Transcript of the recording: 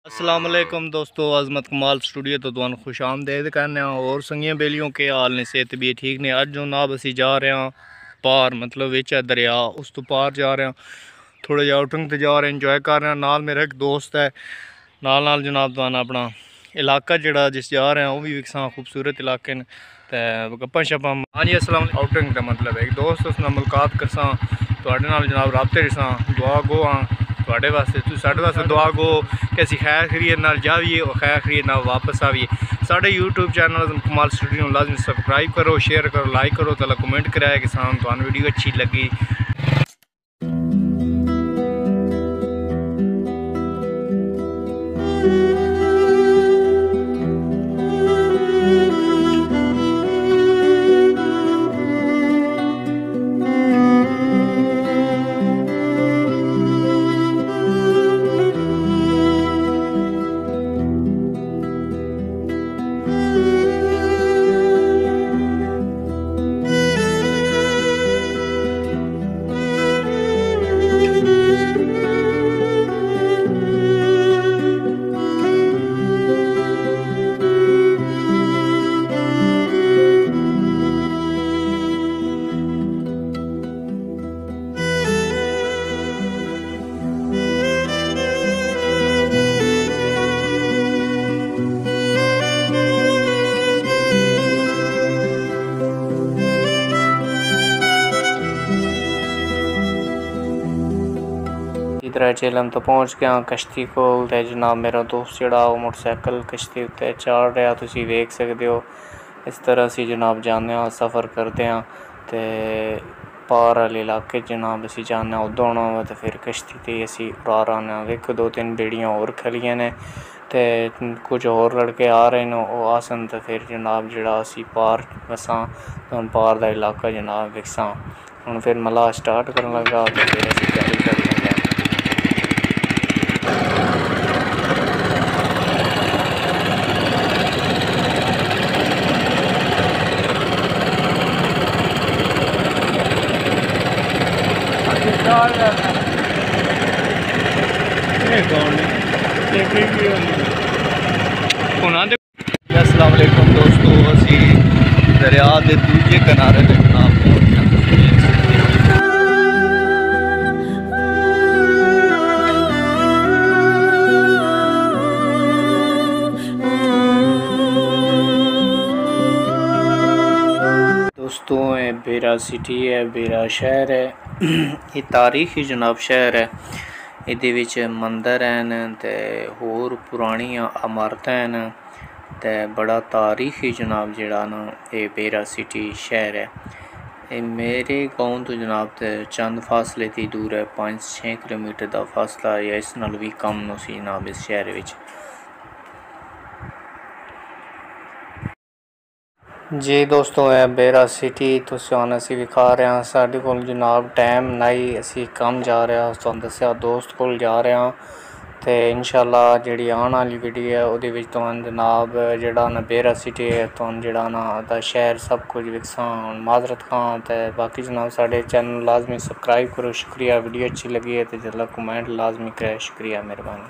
अस्सलाम वालेकुम दोस्तों, अज़मत कमाल स्टूडियो तो तुहानू खुश आमदेद करने और संगियां बेलियों के हाल ने सेहत भी ठीक ने। अज जनाब असी जा रहे हैं पार, मतलब विच दरिया, उस तो पार जा रहे हैं। थोड़ा जिहा आउटिंग ते जा रहे हैं, इंजॉय कर रहे हैं। नाल मेरा एक दोस्त है, नाल जनाब तुहानू अपना इलाका जिहड़ा जिस जा रहे हैं वह भी विकसा खूबसूरत इलाके ने ते गप्पां शप्पां। हाँ जी, अस्सलाम। आउटिंग का मतलब एक दोस्त उस नाल मुलाकात करसा, तुहाडे नाल जनाब राबते रसां, दुआ गो हाँ तुहाडे वास्ते, तुसीं साडे वास्ते दुआ गो कि असीं खैर खैरियत नाल जाइए और खैर खैरियत नाल वापस आइए। साढ़े यूट्यूब चैनल अज़मत कमाल स्टूडियो लाजमी सब्सक्राइब करो, शेयर करो, लाइक करो, तला कमेंट कराया कि तुहानू वीडियो अच्छी लगी। इधर चेलम तो पहुँच गया कश्ती को। जनाब मेरा दोस्त जड़ा वो मोटरसाइकिल कश्ती उत्ते चढ़ रहा, तुसी देख सकते हो। इस तरह से जनाब जाने सफ़र करते हैं तो पार वाले इलाके जनाब असी जाने उदों आना हो तो फिर कश्ती ते असी पार आने। देखो दो तीन बेड़ियाँ और खलियां ने ते कुछ और लड़के आ रहे हैं, वो आसन तो फिर जनाब जड़ा असी पार वसा पार का इलाका जनाब विकसा। हम फिर मला स्टार्ट करन लगा तो फिर असी तैयारी कर लेंगे। अस्सलाम वालेकुम दोस्तों, असी दरिया के दूजे किनारे पे जनाब दोस्तों ये बेरा सिटी है, बेरा शहर है। ये तारीखी जनाब शहर है। इहदे विच मंदिर हैं ते होर पुरानियां इमारतां हैं ते बड़ा तारीखी जनाब जड़ा ना ये बेरा सिटी शहर है। ये मेरे गाँव तो जनाब ते चंद फासले ती दूर है, 5-6 किलोमीटर का फासला है या इस नाल भी कम नो सी जनाब इस शहर विच। जी दोस्तों है बेरा सिटी तो असी विखा रहे हैं। साढ़े को जनाब टाइम नहीं, असी कम जा रहे हैं, तुहानू दस्या दोस्त को जा रहे हैं तो इंशाल्लाह जी आने वाली वीडियो है वो तुहानू जनाब जड़ा ना बेरा सिटी है तुहानू जड़ा ना दा शहर सब कुछ विकसा माजरत खां। तो बाकी जनाब साढ़े चैनल लाजमी सब्सक्राइब करो, शुक्रिया। वीडियो अच्छी लगी है तो जल्द कमेंट लाजमी करे, शुक्रिया, मेहरबानी।